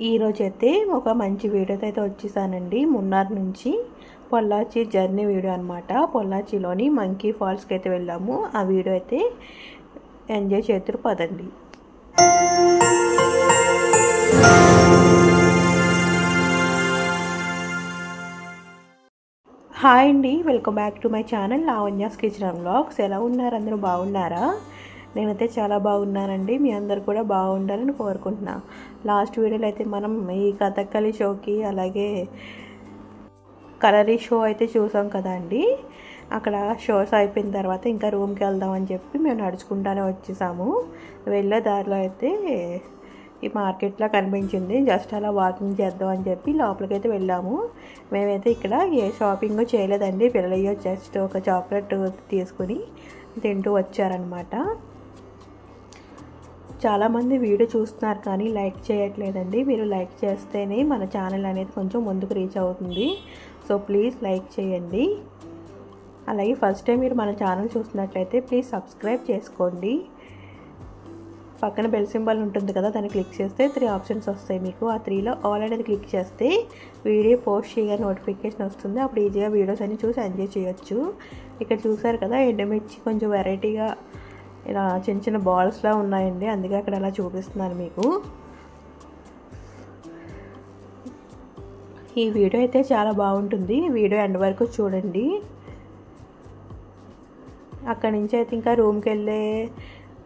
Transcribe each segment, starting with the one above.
ఈరోజైతే ఒక మంచి వీడియోతో అయితే వచ్చేసానండి. మున్నార్ నుంచి పొల్లాచి జర్నీ వీడియో అనమాట. పొల్లాచిలోని మంకీ ఫాల్స్కి అయితే వెళ్ళాము. ఆ వీడియో అయితే ఎంజాయ్ చేతురు పదండి. హాయ్ అండి, welcome back to my channel Lavanya's kitchen and vlogs. ఎలా ఉన్నారు? అందరూ బాగున్నారా? నేనైతే చాలా బాగున్నానండి. మీ అందరు కూడా బాగుండాలని కోరుకుంటున్నా. లాస్ట్ వీడియోలో అయితే మనం ఈ కథక్కళి షోకి అలాగే కలరీ షో అయితే చూసాం కదండి. అక్కడ షోస్ అయిపోయిన తర్వాత ఇంకా రూమ్కి వెళ్దామని చెప్పి మేము నడుచుకుంటానే వచ్చేసాము. వెళ్ళే దారిలో అయితే ఈ మార్కెట్లో కనిపించింది. జస్ట్ అలా వాకింగ్ చేద్దాం అని చెప్పి లోపలికి అయితే వెళ్ళాము. మేమైతే ఇక్కడ ఏ షాపింగ్ చేయలేదండి. పిల్లలయ్యో జస్ట్ ఒక చాక్లెట్ తీసుకుని తింటూ వచ్చారనమాట. చాలామంది వీడియో చూస్తున్నారు కానీ లైక్ చేయట్లేదండి. మీరు లైక్ చేస్తేనే మన ఛానల్ అనేది కొంచెం ముందుకు రీచ్ అవుతుంది. సో ప్లీజ్ లైక్ చేయండి. అలాగే ఫస్ట్ టైం మీరు మన ఛానల్ చూస్తున్నట్లయితే ప్లీజ్ సబ్స్క్రైబ్ చేసుకోండి. పక్కన బెల్ సింబల్ ఉంటుంది కదా, దాన్ని క్లిక్ చేస్తే 3 ఆప్షన్స్ వస్తాయి మీకు. ఆ 3లో ఆల్ అనేది క్లిక్ చేస్తే వీడియో పోస్ట్ చేయగా నోటిఫికేషన్ వస్తుంది. అప్పుడు ఈజీగా వీడియోస్ అన్ని చూసి ఎంజాయ్ చేయొచ్చు. ఇక్కడ చూసారు కదా, ఎండుమిర్చి కొంచెం వెరైటీగా ఇలా చిన్న చిన్న బాల్స్లా ఉన్నాయండి. అందుకే అక్కడ అలా చూపిస్తున్నాను మీకు. ఈ వీడియో అయితే చాలా బాగుంటుంది. వీడియో ఎండ్ వరకు చూడండి. అక్కడి నుంచి అయితే ఇంకా రూమ్కి వెళ్ళే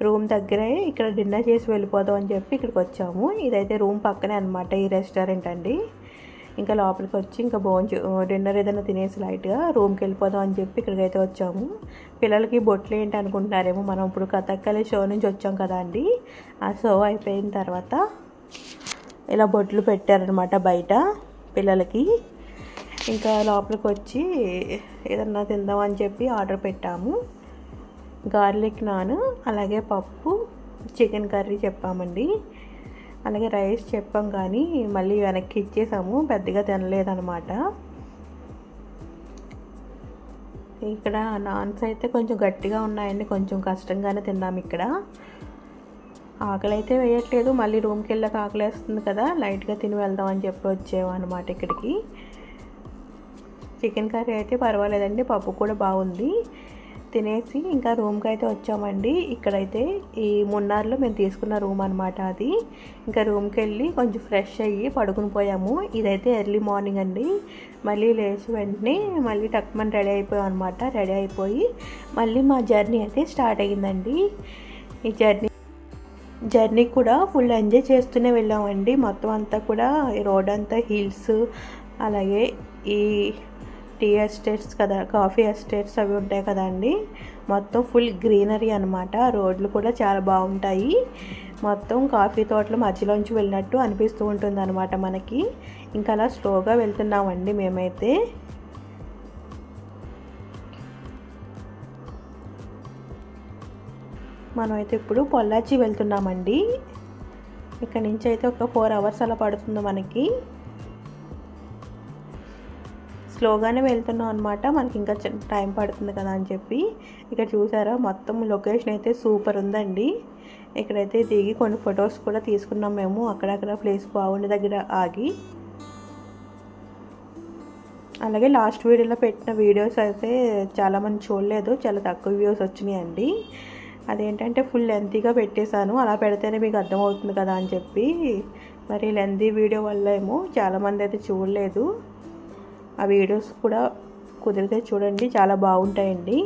రూమ్ దగ్గరే ఇక్కడ డిన్నర్ చేసి వెళ్ళిపోదాం అని చెప్పి ఇక్కడికి వచ్చాము. ఇదైతే రూమ్ పక్కనే అనమాట ఈ రెస్టారెంట్ అండి. ఇంకా లోపలికి వచ్చి ఇంకా డిన్నర్ ఏదైనా తినేసి లైట్గా రూమ్కి వెళ్ళిపోదాం అని చెప్పి ఇక్కడికైతే వచ్చాము. పిల్లలకి బొట్లు ఏంటి అనుకుంటున్నారేమో, మనం ఇప్పుడు కథక్కళి షో నుంచి వచ్చాం కదా అండి. ఆ షో అయిపోయిన తర్వాత ఇలా బొట్లు పెట్టారనమాట బయట పిల్లలకి. ఇంకా లోపలికి వచ్చి ఏదన్నా తిందామని చెప్పి ఆర్డర్ పెట్టాము. గార్లిక్ నాన్, అలాగే పప్పు, చికెన్ కర్రీ చెప్పామండి. అలాగే రైస్ చెప్పాం కానీ మళ్ళీ వెనక్కి ఇచ్చేసాము, పెద్దగా తినలేదన్నమాట. ఇక్కడ నాన్స్ అయితే కొంచెం గట్టిగా ఉన్నాయండి, కొంచెం కష్టంగానే తిన్నాము. ఇక్కడ ఆకలి అయితే వేయట్లేదు, మళ్ళీ రూమ్కి వెళ్ళాక ఆకలి వేస్తుంది కదా, లైట్గా తిని వెళ్దాం అని చెప్పి వచ్చాము అనమాట ఇక్కడికి. చికెన్ కర్రీ అయితే పర్వాలేదండి, పప్పు కూడా బాగుంది. తినేసి ఇంకా రూమ్కి అయితే వచ్చామండి. ఇక్కడైతే ఈ మున్నార్లో మేము తీసుకున్న రూమ్ అనమాట అది. ఇంకా రూమ్కి వెళ్ళి కొంచెం ఫ్రెష్ అయ్యి పడుకుని పోయాము. ఇదైతే ఎర్లీ మార్నింగ్ అండి. మళ్ళీ లేచి వెంటనే మళ్ళీ టక్మని రెడీ అయిపోయాం అనమాట. రెడీ అయిపోయి మళ్ళీ మా జర్నీ అయితే స్టార్ట్ అయ్యిందండి. ఈ జర్నీ కూడా ఫుల్ ఎంజాయ్ చేస్తూనే వెళ్ళామండి. మొత్తం అంతా కూడా ఈ రోడ్ అంతా హిల్స్, అలాగే ఈ టీ ఎస్టేట్స్ కదా, కాఫీ ఎస్టేట్స్ అవి ఉంటాయి కదండి. మొత్తం ఫుల్ గ్రీనరీ అనమాట. రోడ్లు కూడా చాలా బాగుంటాయి. మొత్తం కాఫీ తోటల మధ్యలోంచి వెళ్ళినట్టు అనిపిస్తూ ఉంటుంది అనమాట మనకి. ఇంకా అలా స్లోగా వెళ్తున్నామండి మేమైతే. మనమైతే ఇప్పుడు పొల్లాచి వెళ్తున్నామండి. ఇక్కడ నుంచి అయితే ఒక 4 అవర్స్ అలా పడుతుంది మనకి. స్లోగానే వెళ్తున్నాం అనమాట, మనకి ఇంకా టైం పడుతుంది కదా అని చెప్పి. ఇక్కడ చూసారా, మొత్తం లొకేషన్ అయితే సూపర్ ఉందండి. ఇక్కడైతే దిగి కొన్ని ఫొటోస్ కూడా తీసుకున్నాం మేము. అక్కడక్కడ ప్లేస్ బాగుండే దగ్గర ఆగి. అలాగే లాస్ట్ వీడియోలో పెట్టిన వీడియోస్ అయితే చాలామంది చూడలేదు, చాలా తక్కువ వ్యూస్ వచ్చినాయండి. అదేంటంటే ఫుల్ లెంతీగా పెట్టేశాను. అలా పెడితేనే మీకు అర్థమవుతుంది కదా అని చెప్పి. మరి లెంతీ వీడియో వల్ల ఏమో చాలామంది అయితే చూడలేదు. ఆ వీడియోస్ కూడా కుదిరితే చూడండి, చాలా బాగుంటాయండి.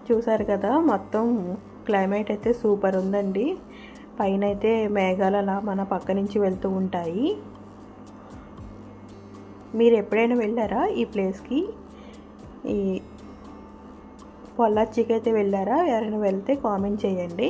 చూసారు కదా, మొత్తం క్లైమేట్ అయితే సూపర్ ఉందండి. పైన అయితే మేఘాలు అలా మన పక్క నుంచి వెళ్తూ ఉంటాయి. మీరు ఎప్పుడైనా వెళ్ళారా ఈ ప్లేస్కి? ఈ పొల్లాచికి అయితే వెళ్ళారా? ఎవరైనా వెళ్తే కామెంట్ చేయండి.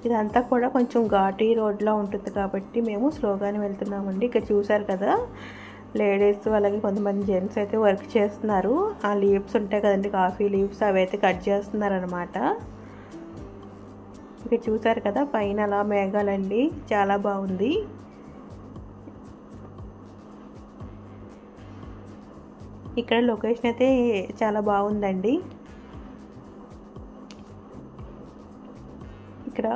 ఇదంతా కూడా కొంచెం ఘాటీ రోడ్లో ఉంటుంది కాబట్టి మేము స్లోగానే వెళ్తున్నామండి. ఇక్కడ చూసారు కదా, లేడీస్ అలాగే కొంతమంది జెంట్స్ అయితే వర్క్ చేస్తున్నారు. ఆ లీవ్స్ ఉంటాయి కదండి, కాఫీ లీవ్స్, అవి అయితే కట్ చేస్తున్నారు అనమాట. ఇక్కడ చూసారు కదా, పైన అలా మేఘాలండి, చాలా బాగుంది. ఇక్కడ లొకేషన్ అయితే చాలా బాగుందండి. ఇక్కడ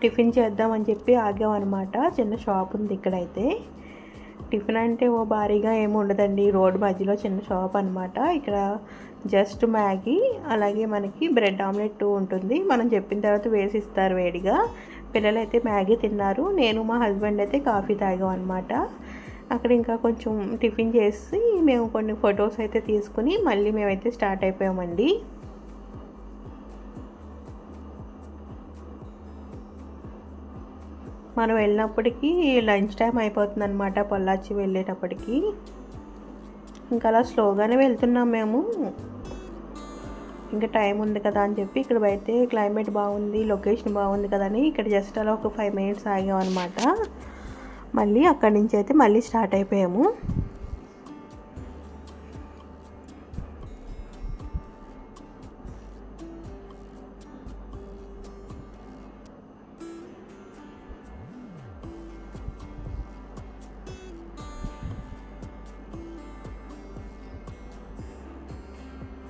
టిఫిన్ చేద్దామని చెప్పి ఆగామన్నమాట. చిన్న షాప్ ఉంది ఇక్కడైతే. టిఫిన్ అంటే ఓ భారీగా ఏమి ఉండదండి, రోడ్ మధ్యలో చిన్న షాప్ అనమాట. ఇక్కడ జస్ట్ మ్యాగీ, అలాగే మనకి బ్రెడ్ ఆమ్లెట్ ఉంటుంది. మనం చెప్పిన తర్వాత వేసి ఇస్తారు వేడిగా. పిల్లలైతే మ్యాగీ తిన్నారు, నేను మా హస్బెండ్ అయితే కాఫీ తాగాం అనమాట. అక్కడ ఇంకా కొంచెం టిఫిన్ చేసి మేము కొన్ని ఫొటోస్ అయితే తీసుకుని మళ్ళీ మేమైతే స్టార్ట్ అయిపోయామండి. మనం వెళ్ళినప్పటికీ లంచ్ టైం అయిపోతుంది అనమాట, పొల్లాచి వెళ్ళేటప్పటికి. ఇంకా అలా స్లోగానే వెళ్తున్నాం మేము, ఇంకా టైం ఉంది కదా అని చెప్పి. ఇక్కడ అయితే క్లైమేట్ బాగుంది, లొకేషన్ బాగుంది కదా అని ఇక్కడ జస్ట్ అలా ఒక 5 minutes ఆగాం అనమాట. మళ్ళీ అక్కడి నుంచి అయితే మళ్ళీ స్టార్ట్ అయిపోయాము.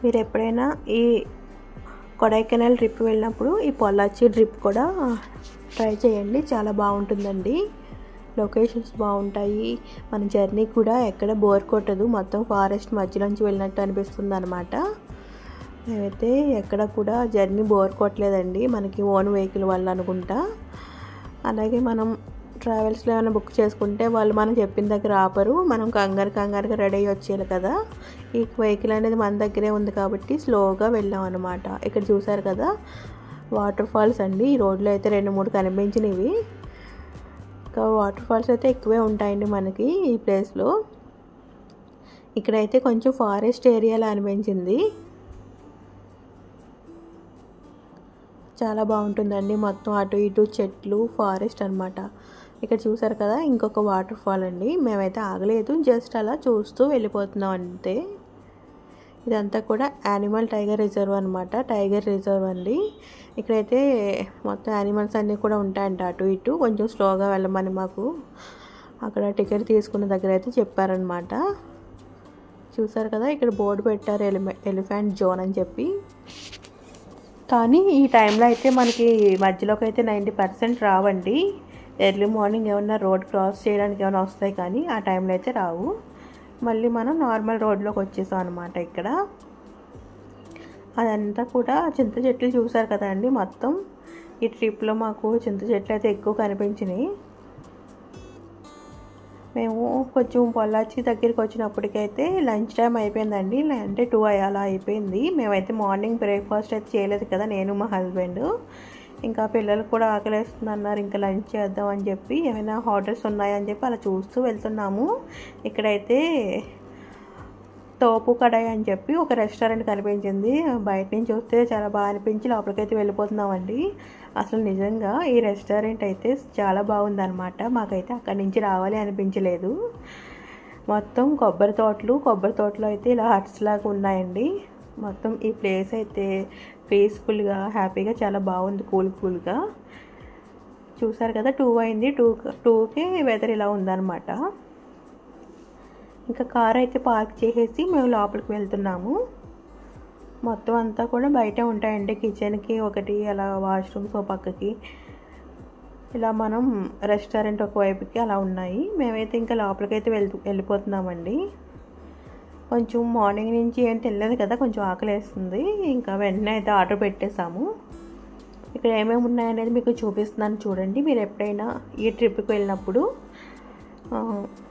మీరు ఎప్పుడైనా ఈ కొడైకెనాల్ ట్రిప్ వెళ్ళినప్పుడు ఈ పొల్లాచి ట్రిప్ కూడా ట్రై చేయండి, చాలా బాగుంటుందండి. లొకేషన్స్ బాగుంటాయి, మన జర్నీ కూడా ఎక్కడ బోర్ కొట్టదు. మొత్తం ఫారెస్ట్ మధ్యలోంచి వెళ్ళినట్టు అనిపిస్తుంది అనమాట. మేమైతే ఎక్కడ కూడా జర్నీ బోర్ కొట్టలేదండి, మనకి ఓన్ వెహికల్ వల్ల అనుకుంటా. అలాగే మనం ట్రావెల్స్లో ఏమైనా బుక్ చేసుకుంటే వాళ్ళు మనం చెప్పిన దగ్గర ఆపరు, మనం కంగారుగా రెడీ అయ్యి వచ్చేయాలి కదా. ఈ వెహికల్ అనేది మన దగ్గరే ఉంది కాబట్టి స్లోగా వెళ్ళాం అనమాట. ఇక్కడ చూసారు కదా వాటర్ ఫాల్స్ అండి. ఈ రోడ్లో అయితే 2-3 కనిపించినవి. ఇంకా వాటర్ ఫాల్స్ అయితే ఎక్కువే ఉంటాయండి మనకి ఈ ప్లేస్లో. ఇక్కడైతే కొంచెం ఫారెస్ట్ ఏరియాలో అనిపించింది, చాలా బాగుంటుందండి. మొత్తం అటు ఇటు చెట్లు, ఫారెస్ట్ అనమాట. ఇక్కడ చూసారు కదా ఇంకొక వాటర్ ఫాల్ అండి. మేమైతే ఆగలేదు, జస్ట్ అలా చూస్తూ వెళ్ళిపోతున్నాం అంతే. ఇదంతా కూడా యానిమల్ టైగర్ రిజర్వ్ అనమాట, టైగర్ రిజర్వ్ అండి. ఇక్కడైతే మొత్తం యానిమల్స్ అన్నీ కూడా ఉంటాయంట. అటు ఇటు కొంచెం స్లోగా వెళ్ళమని మాకు అక్కడ టికెట్ తీసుకున్న దగ్గర అయితే చెప్పారనమాట. చూసారు కదా ఇక్కడ బోర్డు పెట్టారు, ఎలిఫెంట్ జోన్ అని చెప్పి. కానీ ఈ టైంలో అయితే మనకి మధ్యలోకి అయితే 90% రావండి. ఎర్లీ మార్నింగ్ ఏమన్నా రోడ్ క్రాస్ చేయడానికి ఏమైనా వస్తాయి, కానీ ఆ టైంలో అయితే రావు. మళ్ళీ మనం నార్మల్ రోడ్లోకి వచ్చేసాం అనమాట. ఇక్కడ అదంతా కూడా చింత చెట్లు చూసారు కదా అండి. మొత్తం ఈ ట్రిప్లో మాకు చింత చెట్లు అయితే ఎక్కువ కనిపించినాయి. మేము కొంచెం పొల్లాచి దగ్గరికి వచ్చినప్పటికైతే లంచ్ టైం అయిపోయిందండి, అంటే 2 అలా అయిపోయింది. మేమైతే మార్నింగ్ బ్రేక్ఫాస్ట్ అయితే చేయలేదు కదా, నేను మా హస్బెండ్. ఇంకా పిల్లలు కూడా ఆకలేస్తుంది అన్నారు, ఇంకా లంచ్ చేద్దాం అని చెప్పి ఏమైనా హోటల్స్ ఉన్నాయని చెప్పి అలా చూస్తూ వెళ్తున్నాము. ఇక్కడైతే తోపు కడాయి అని చెప్పి ఒక రెస్టారెంట్ కనిపించింది. బయట నుంచి వస్తే చాలా బాగా అనిపించి లోపలికైతే వెళ్ళిపోతున్నామండి. అసలు నిజంగా ఈ రెస్టారెంట్ అయితే చాలా బాగుందన్నమాట. మాకైతే అక్కడి నుంచి రావాలి అనిపించలేదు. మొత్తం కొబ్బరి తోటలో అయితే ఇలా హట్స్ లాగా ఉన్నాయండి. మొత్తం ఈ ప్లేస్ అయితే పీస్ఫుల్గా, హ్యాపీగా చాలా బాగుంది, కూల్గా. చూసారు కదా 2 అయింది, 2కి వెదర్ ఇలా ఉందన్నమాట. ఇంకా కార్ అయితే పార్క్ చేసేసి మేము లోపలికి వెళ్తున్నాము. మొత్తం అంతా కూడా బయటే ఉంటాయండి. కిచెన్కి ఒకటి, అలా వాష్రూమ్స్ పక్కకి, ఇలా మనం రెస్టారెంట్ ఒకవైపుకి అలా ఉన్నాయి. మేమైతే ఇంకా లోపలికైతే వెళ్ళిపోతున్నామండి. కొంచెం మార్నింగ్ నుంచి ఏం తినలేదు కదా, కొంచెం ఆకలేస్తుంది. ఇంకా వెంటనే అయితే ఆర్డర్ పెట్టేశాము. ఇక్కడ ఏమేమి ఉన్నాయనేది మీకు చూపిస్తున్నాను చూడండి. మీరు ఎప్పుడైనా ఈ ట్రిప్కి వెళ్ళినప్పుడు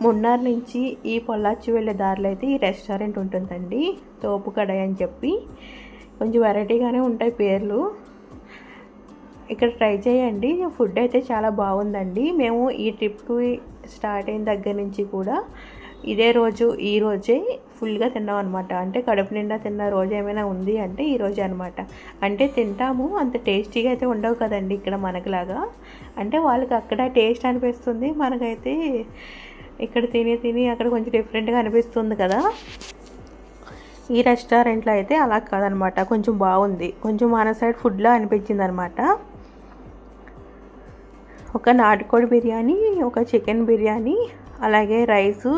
మున్నార్ నుంచి ఈ పొల్లాచి వెళ్ళే దారిలో అయితే ఈ రెస్టారెంట్ ఉంటుందండి, తోపు కడాయి అని చెప్పి. కొంచెం వెరైటీగానే ఉంటాయి పేర్లు. ఇక్కడ ట్రై చేయండి, ఫుడ్ అయితే చాలా బాగుందండి. మేము ఈ ట్రిప్కి స్టార్ట్ అయిన దగ్గర నుంచి కూడా ఈ రోజే ఫుల్గా తిన్నాం అనమాట. అంటే కడుపు నిండా తిన్న రోజు ఏమైనా ఉంది అంటే ఈ రోజే అనమాట. అంటే తింటాము, అంత టేస్టీగా అయితే ఉండవు కదండి ఇక్కడ మనకులాగా. అంటే వాళ్ళకి అక్కడ టేస్ట్ అనిపిస్తుంది, మనకైతే ఇక్కడ తిని అక్కడ కొంచెం డిఫరెంట్గా అనిపిస్తుంది కదా. ఈ రెస్టారెంట్లో అయితే అలా కాదనమాట, కొంచెం బాగుంది, కొంచెం మన సైడ్ ఫుడ్లా అనిపించింది అనమాట. ఒక నాటుకోడి బిర్యానీ, ఒక చికెన్ బిర్యానీ, అలాగే రైసు,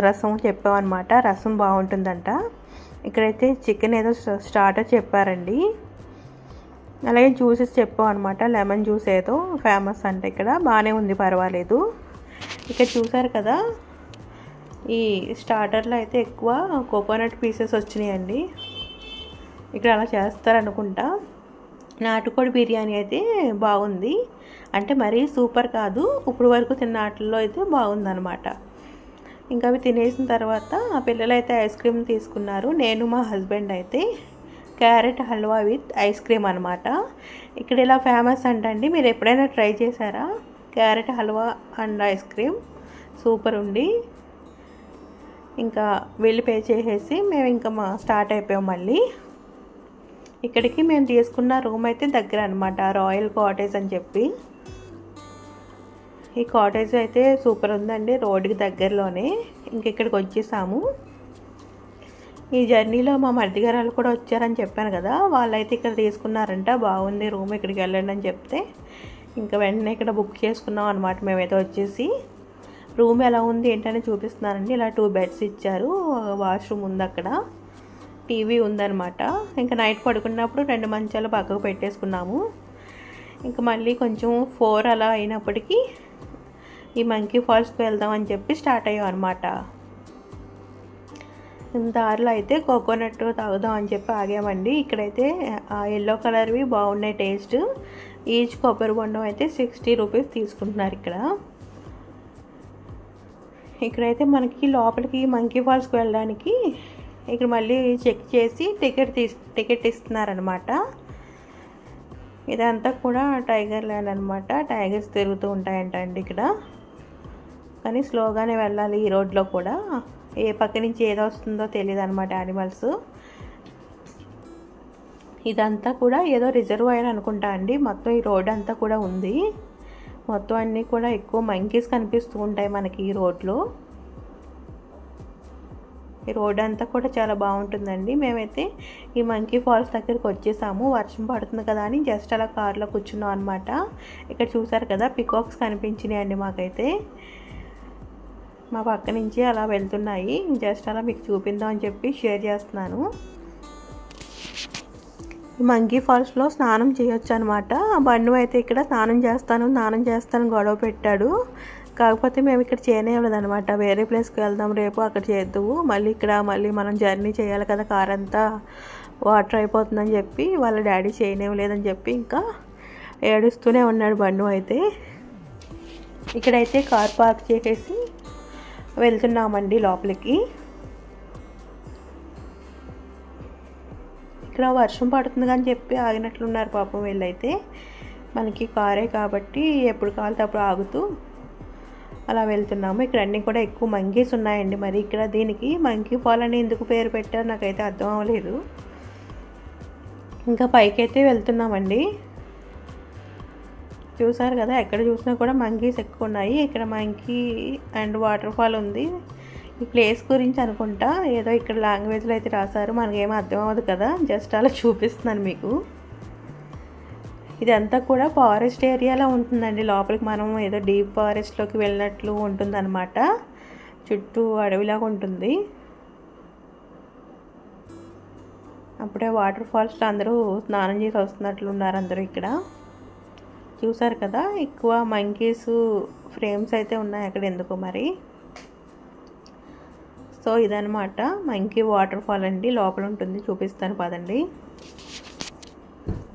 రసం చెప్పామన్నమాట. రసం బాగుంటుందంట. ఇక్కడైతే చికెన్ ఏదో స్టార్టర్ చెప్పారండి. అలాగే జ్యూసెస్ చెప్పామన్నమాట. లెమన్ జ్యూస్ ఏదో ఫేమస్ అంట ఇక్కడ. బాగానే ఉంది, పర్వాలేదు. ఇక్కడ చూసారు కదా, ఈ స్టార్టర్లో అయితే ఎక్కువ కోకోనట్ పీసెస్ వచ్చినాయండి. ఇక్కడ అలా చేస్తారనుకుంటా. నాటుకోడి బిర్యానీ అయితే బాగుంది, అంటే మరీ సూపర్ కాదు, ఇప్పుడు వరకు తిన్న వాటిల్లో అయితే బాగుందన్నమాట. ఇంకా అవి తినేసిన తర్వాత ఆ పిల్లలు అయితే ఐస్ క్రీమ్ తీసుకున్నారు. నేను మా హస్బెండ్ అయితే carrot halwa with ice cream అనమాట. ఇక్కడ ఇలా ఫేమస్ అంటండి. మీరు ఎప్పుడైనా ట్రై చేశారా? Carrot halwa and ice cream super ఉంది. ఇంకా వెళ్ళి పే చేసేసి మేము ఇంకా స్టార్ట్ అయిపోయాం మళ్ళీ. ఇక్కడికి మేము తీసుకున్న రూమ్ అయితే దగ్గర అనమాట, రాయల్ కాటేజ్ అని చెప్పి. ఈ కాటేజ్ అయితే సూపర్ ఉందండి, రోడ్డుకి దగ్గరలోనే. ఇంక ఇక్కడికి వచ్చేసాము. ఈ జర్నీలో మా మరిది గారు కూడా వచ్చారని చెప్పాను కదా, వాళ్ళైతే ఇక్కడ తీసుకున్నారంట. బాగుంది రూమ్, ఇక్కడికి వెళ్ళండి అని చెప్తే ఇంకా వెంటనే ఇక్కడ బుక్ చేసుకున్నాం అనమాట. మేమైతే వచ్చేసి రూమ్ ఎలా ఉంది ఏంటని చూపిస్తున్నానండి. ఇలా 2 బెడ్స్ ఇచ్చారు, వాష్రూమ్ ఉంది, అక్కడ టీవీ ఉందన్నమాట. ఇంకా నైట్ పడుకున్నప్పుడు 2 మంచాలు పక్కకు పెట్టేసుకున్నాము. ఇంకా మళ్ళీ కొంచెం 4 అలా అయినప్పటికీ ఈ మంకీ ఫాల్స్కి వెళ్దామని చెప్పి స్టార్ట్ అయ్యాం అనమాట. దారిలో అయితే కోకోనట్ తాగుదాం అని చెప్పి ఆగామండి. ఇక్కడైతే ఎల్లో కలర్వి బాగున్నాయి టేస్ట్. ఈచ్ కొబ్బరి బొండం అయితే 60 రూపీస్ తీసుకుంటున్నారు ఇక్కడ. ఇక్కడైతే మనకి లోపలికి మంకీ ఫాల్స్కి వెళ్ళడానికి ఇక్కడ మళ్ళీ చెక్ చేసి టికెట్ ఇస్తున్నారనమాట. ఇదంతా కూడా టైగర్ ల్యాండ్ అనమాట. టైగర్స్ తిరుగుతూ ఉంటాయంట అండి ఇక్కడ. కానీ స్లోగానే వెళ్ళాలి ఈ రోడ్లో కూడా. ఏ పక్క నుంచి ఏదో వస్తుందో తెలియదు అనమాట యానిమల్స్. ఇదంతా కూడా ఏదో రిజర్వాయర్ అనుకుంటా అండి. మొత్తం ఈ రోడ్ అంతా కూడా ఉంది. మొత్తం అన్నీ కూడా ఎక్కువ మంకీస్ కనిపిస్తూ ఉంటాయి మనకి ఈ రోడ్లో. ఈ రోడ్ అంతా కూడా చాలా బాగుంటుందండి. మేమైతే ఈ మంకీ ఫాల్స్ దగ్గరికి వచ్చేసాము. వర్షం పడుతుంది కదా అని జస్ట్ అలా కార్లో కూర్చున్నాం అనమాట. ఇక్కడ చూసారు కదా, పికాక్స్ కనిపించినాయండి మాకైతే. మా పక్క నుంచి అలా వెళ్తున్నాయి. జస్ట్ అలా మీకు చూపిందాం అని చెప్పి షేర్ చేస్తున్నాను. ఈ మంకీ ఫాల్స్లో స్నానం చేయొచ్చు అనమాట. బండు అయితే ఇక్కడ స్నానం చేస్తాను గొడవ పెట్టాడు. కాకపోతే మేము ఇక్కడ చేయనివ్వలేదనమాట. వేరే ప్లేస్కి వెళ్దాం రేపు, అక్కడ చేద్దాము, మళ్ళీ మనం జర్నీ చేయాలి కదా, కార్ అంతా వాటర్ అయిపోతుందని చెప్పి వాళ్ళ డాడీ చేయనివ్వలేదని చెప్పి ఇంకా ఏడుస్తూనే ఉన్నాడు బండు అయితే. ఇక్కడైతే కార్ పార్క్ చేసేసి వెళ్తున్నామండి లోపలికి. ఇక్కడ వర్షం పడుతుంది అని చెప్పి ఆగినట్లున్నారు పాపం వీళ్ళైతే. మనకి కారే కాబట్టి ఎప్పుడు కావాలితే అప్పుడు ఆగుతూ అలా వెళ్తున్నాము. ఇక్కడ అన్నీ కూడా ఎక్కువ మంకీస్ ఉన్నాయండి. మరి ఇక్కడ దీనికి మంకీ ఫాల్ అని ఎందుకు పేరు పెట్టారో నాకైతే అర్థం అవ్వలేదు. ఇంకా పైకైతే వెళ్తున్నామండి. చూసారు కదా, ఎక్కడ చూసినా కూడా మంకీస్ ఎక్కువ ఉన్నాయి. ఇక్కడ మంకీ అండ్ వాటర్ ఫాల్ ఉంది. ఈ ప్లేస్ గురించి అనుకుంటా ఏదో ఇక్కడ లాంగ్వేజ్లో అయితే రాశారు, మనకేమో అర్థం అవ్వదు కదా, జస్ట్ అలా చూపిస్తున్నాను మీకు. ఇదంతా కూడా ఫారెస్ట్ ఏరియాలో ఉంటుందండి. లోపలికి మనం ఏదో డీప్ ఫారెస్ట్లోకి వెళ్ళినట్లు ఉంటుందన్నమాట. చుట్టూ అడవిలాగా ఉంటుంది. అప్పుడే వాటర్ ఫాల్స్లో అందరూ స్నానం చేసి వస్తున్నట్లు ఉన్నారు అందరూ ఇక్కడ. చూసారు కదా, ఎక్కువ మంకీస్ ఫ్రేమ్స్ అయితే ఉన్నాయి అక్కడ ఎందుకో మరి. సో ఇదనమాట మంకీ వాటర్ ఫాల్ అండి, లోపల ఉంటుంది, చూపిస్తాను పదండి.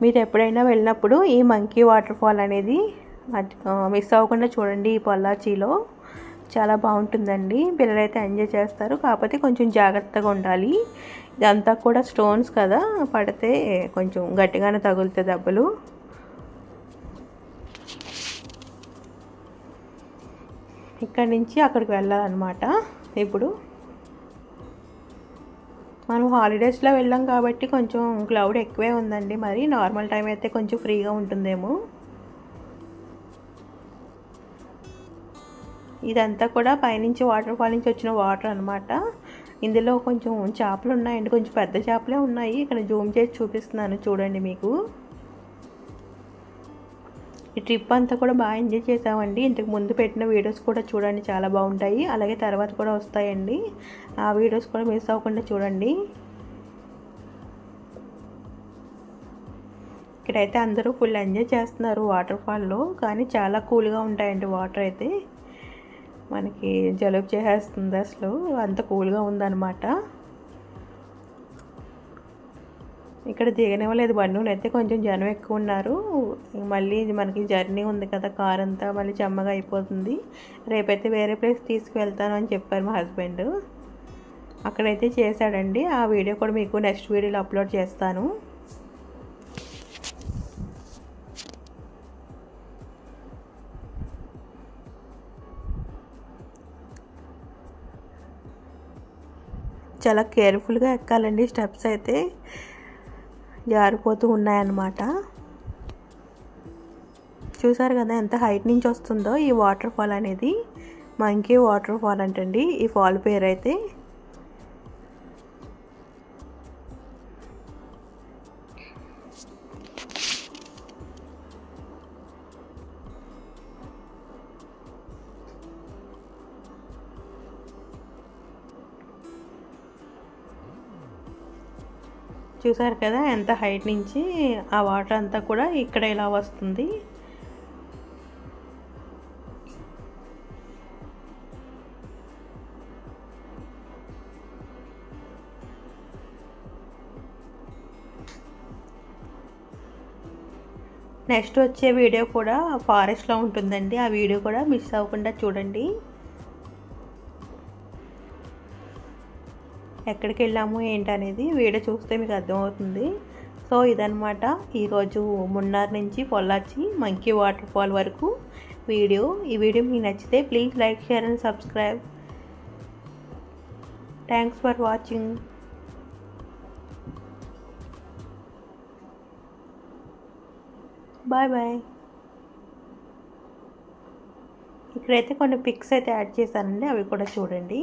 మీరు ఎప్పుడైనా వెళ్ళినప్పుడు ఈ మంకీ వాటర్ ఫాల్ అనేది మిస్ అవ్వకుండా చూడండి. ఈ పొల్లాచిలో చాలా బాగుంటుందండి. పిల్లలైతే ఎంజాయ్ చేస్తారు, కాకపోతే కొంచెం జాగ్రత్తగా ఉండాలి. ఇదంతా కూడా స్టోన్స్ కదా, పడితే కొంచెం గట్టిగానే తగులుతాయి దెబ్బలు. ఇక్కడి నుంచి అక్కడికి వెళ్ళాలన్నమాట. ఇప్పుడు మనం హాలిడేస్లో వెళ్ళాం కాబట్టి కొంచెం క్లౌడ్ ఎక్కువే ఉందండి. మరి నార్మల్ టైం అయితే కొంచెం ఫ్రీగా ఉంటుందేమో. ఇదంతా కూడా పైనుంచి వాటర్ ఫాల్ నుంచి వచ్చిన వాటర్ అనమాట. ఇందులో కొంచెం చేపలు ఉన్నాయండి, కొంచెం పెద్ద చేపలే ఉన్నాయి. ఇక్కడ జూమ్ చేసి చూపిస్తున్నాను చూడండి మీకు. ఈ ట్రిప్ అంతా కూడా బాగా ఎంజాయ్ చేసామండి. ఇంతకు ముందు పెట్టిన వీడియోస్ కూడా చూడండి, చాలా బాగుంటాయి. అలాగే తర్వాత కూడా వస్తాయండి, ఆ వీడియోస్ కూడా మిస్ అవ్వకుండా చూడండి. ఇక్కడైతే అందరూ ఫుల్ ఎంజాయ్ చేస్తున్నారు వాటర్ ఫాల్లో. కానీ చాలా కూల్గా ఉంటాయండి వాటర్ అయితే. మనకి జలుబు చేసేస్తుంది, అసలు అంత కూల్గా ఉందన్నమాట. ఇక్కడ దిగనివ్వలేదు బండిని అయితే, కొంచెం జనం ఎక్కువ ఉన్నారు. మళ్ళీ మనకి జర్నీ ఉంది కదా, కార్ అంతా మళ్ళీ చెమ్మగా అయిపోతుంది. రేపైతే వేరే ప్లేస్ తీసుకువెళ్తాను అని చెప్పారు మా హస్బెండ్. అక్కడైతే చేశాడండి. ఆ వీడియో కూడా మీకు నెక్స్ట్ వీడియోలో అప్లోడ్ చేస్తాను. చాలా కేర్ఫుల్గా ఎక్కాలండి, స్టెప్స్ అయితే జారిపోతూ ఉన్నాయన్నమాట. చూసారు కదా ఎంత హైట్ నుంచి వస్తుందో ఈ వాటర్ ఫాల్ అనేది. మంకీ వాటర్ ఫాల్ అంటండి ఈ ఫాల్ పేరు అయితే. చూసారు కదా ఎంత హైట్ నుంచి ఆ వాటర్ అంతా కూడా ఇక్కడ ఇలా వస్తుంది. నెక్స్ట్ వచ్చే వీడియో కూడా ఫారెస్ట్లో ఉంటుందండి, ఆ వీడియో కూడా మిస్ అవ్వకుండా చూడండి. ఎక్కడికి వెళ్ళాము ఏంటనేది వీడియో చూస్తే మీకు అర్థమవుతుంది. సో ఇదనమాట ఈరోజు మున్నార్ నుంచి పొల్లాచి మంకీ వాటర్ ఫాల్ వరకు వీడియో. ఈ వీడియో మీకు నచ్చితే please like, share and subscribe. Thanks for watching. Bye bye. ఇక్కడైతే కొన్ని పిక్స్ అయితే యాడ్ చేశానండి, అవి కూడా చూడండి.